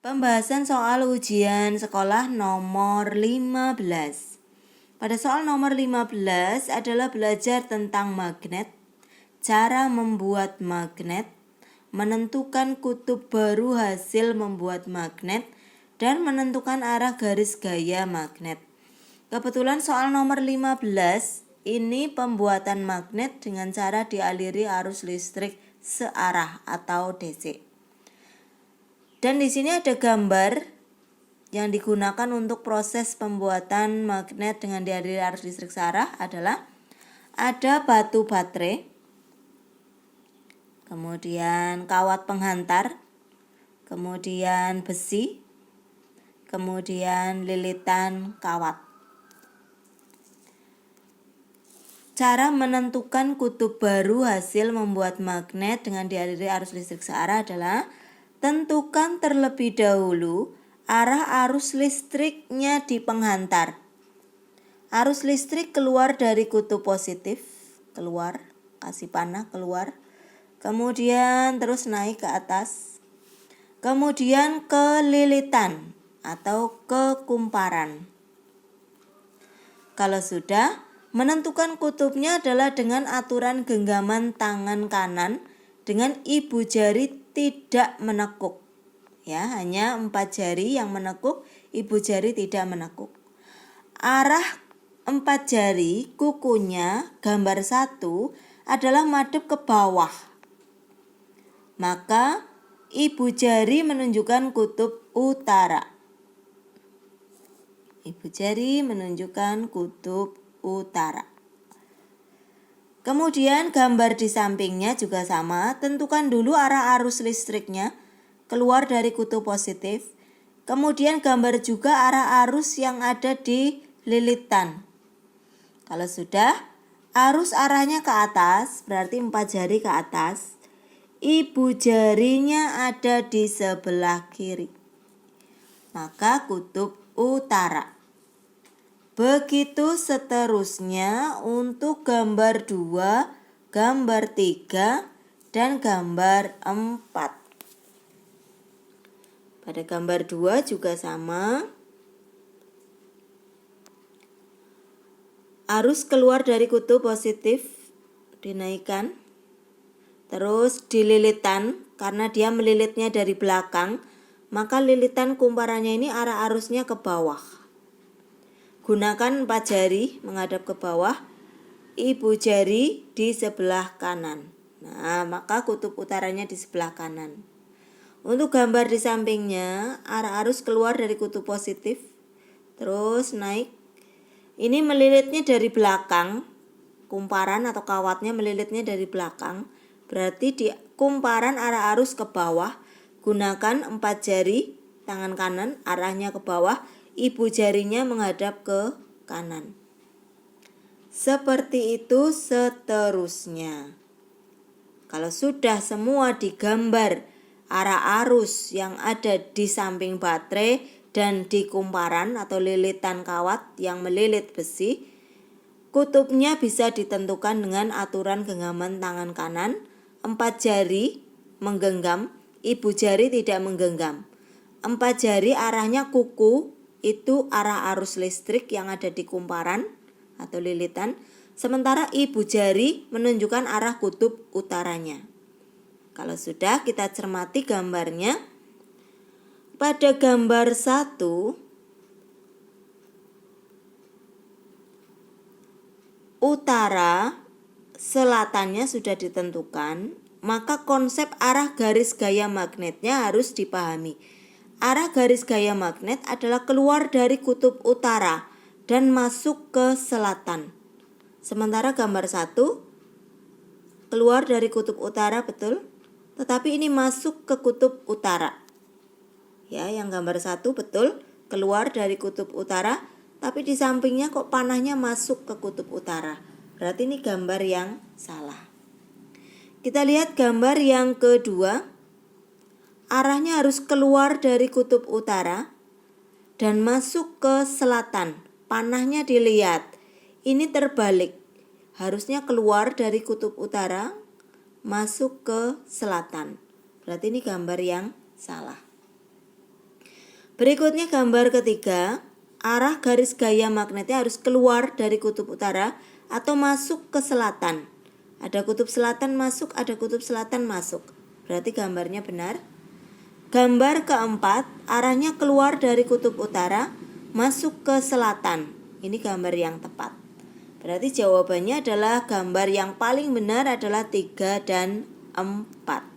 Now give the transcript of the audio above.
Pembahasan soal ujian sekolah nomor 15. Pada soal nomor 15 adalah belajar tentang magnet, cara membuat magnet, menentukan kutub baru hasil membuat magnet, dan menentukan arah garis gaya magnet. Kebetulan soal nomor 15 ini pembuatan magnet dengan cara dialiri arus listrik searah atau DC. Dan di sini ada gambar yang digunakan untuk proses pembuatan magnet dengan dialiri arus listrik searah adalah ada batu baterai, kemudian kawat penghantar, kemudian besi, kemudian lilitan kawat. Cara menentukan kutub baru hasil membuat magnet dengan dialiri arus listrik searah adalah tentukan terlebih dahulu arah arus listriknya di penghantar. Arus listrik keluar dari kutub positif, keluar, kasih panah keluar. Kemudian terus naik ke atas. Kemudian ke lilitan atau ke kumparan. Kalau sudah, menentukan kutubnya adalah dengan aturan genggaman tangan kanan dengan ibu jari tidak menekuk. Ya, hanya 4 jari yang menekuk, ibu jari tidak menekuk. Arah 4 jari kukunya gambar 1 adalah madep ke bawah. Maka ibu jari menunjukkan kutub utara. Ibu jari menunjukkan kutub utara. Kemudian gambar di sampingnya juga sama, tentukan dulu arah arus listriknya keluar dari kutub positif. Kemudian gambar juga arah arus yang ada di lilitan. Kalau sudah, arus arahnya ke atas, berarti 4 jari ke atas. Ibu jarinya ada di sebelah kiri. Maka kutub utara. Begitu seterusnya untuk gambar 2, gambar 3, dan gambar 4. Pada gambar 2 juga sama. Arus keluar dari kutub positif dinaikkan. Terus dililitan, karena dia melilitnya dari belakang, maka lilitan kumparannya ini arah arusnya ke bawah. Gunakan 4 jari menghadap ke bawah, ibu jari di sebelah kanan. Nah, maka kutub utaranya di sebelah kanan. Untuk gambar di sampingnya, arah arus keluar dari kutub positif, terus naik. Ini melilitnya dari belakang, kumparan atau kawatnya melilitnya dari belakang. Berarti di kumparan arah arus ke bawah, gunakan 4 jari tangan kanan, arahnya ke bawah, ibu jarinya menghadap ke kanan. Seperti itu seterusnya. Kalau sudah semua digambar arah arus yang ada di samping baterai dan di kumparan atau lilitan kawat yang melilit besi, kutubnya bisa ditentukan dengan aturan genggaman tangan kanan, 4 jari menggenggam, ibu jari tidak menggenggam. 4 jari arahnya kuku, itu arah arus listrik yang ada di kumparan atau lilitan, sementara ibu jari menunjukkan arah kutub utaranya. Kalau sudah, kita cermati gambarnya. Pada gambar 1, utara selatannya sudah ditentukan, maka konsep arah garis gaya magnetnya harus dipahami. Arah garis gaya magnet adalah keluar dari kutub utara dan masuk ke selatan. Sementara gambar 1 keluar dari kutub utara, betul, tetapi ini masuk ke kutub utara. Ya, yang gambar 1 betul, keluar dari kutub utara, tapi di sampingnya kok panahnya masuk ke kutub utara. Berarti ini gambar yang salah. Kita lihat gambar yang kedua. Arahnya harus keluar dari kutub utara dan masuk ke selatan. Panahnya dilihat. Ini terbalik. Harusnya keluar dari kutub utara, masuk ke selatan. Berarti ini gambar yang salah. Berikutnya gambar ketiga, arah garis gaya magnetnya harus keluar dari kutub utara atau masuk ke selatan. Ada kutub selatan masuk, ada kutub selatan masuk. Berarti gambarnya benar. Gambar keempat, arahnya keluar dari kutub utara, masuk ke selatan. Ini gambar yang tepat. Berarti jawabannya adalah gambar yang paling benar adalah 3 dan 4.